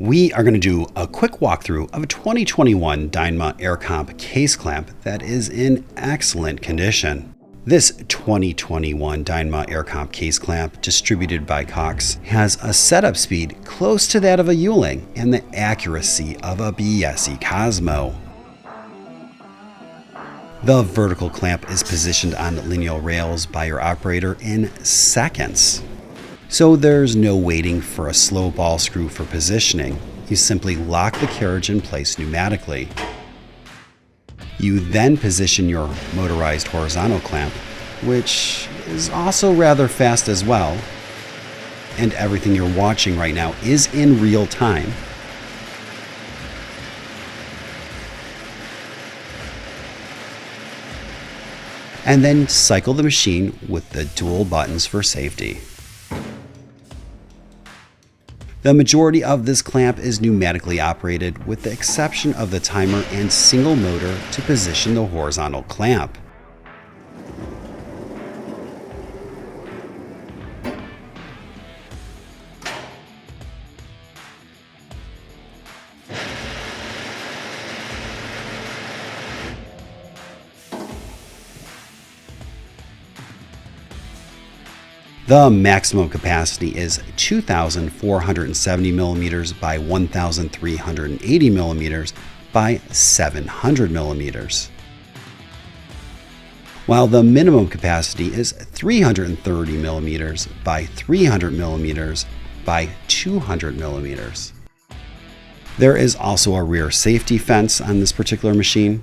We are going to do a quick walkthrough of a 2021 Dynma AirKomp case clamp that is in excellent condition. This 2021 Dynma AirKomp case clamp, distributed by Koch, has a setup speed close to that of a Yuling and the accuracy of a BSE Cosmo. The vertical clamp is positioned on lineal rails by your operator in seconds. So there's no waiting for a slow ball screw for positioning. You simply lock the carriage in place pneumatically. You then position your motorized horizontal clamp, which is also rather fast as well. And everything you're watching right now is in real time. And then cycle the machine with the dual buttons for safety. The majority of this clamp is pneumatically operated, with the exception of the timer and single motor to position the horizontal clamp. The maximum capacity is 2,470 millimeters by 1,380 millimeters by 700 millimeters, while the minimum capacity is 330 millimeters by 300 millimeters by 200 millimeters. There is also a rear safety fence on this particular machine.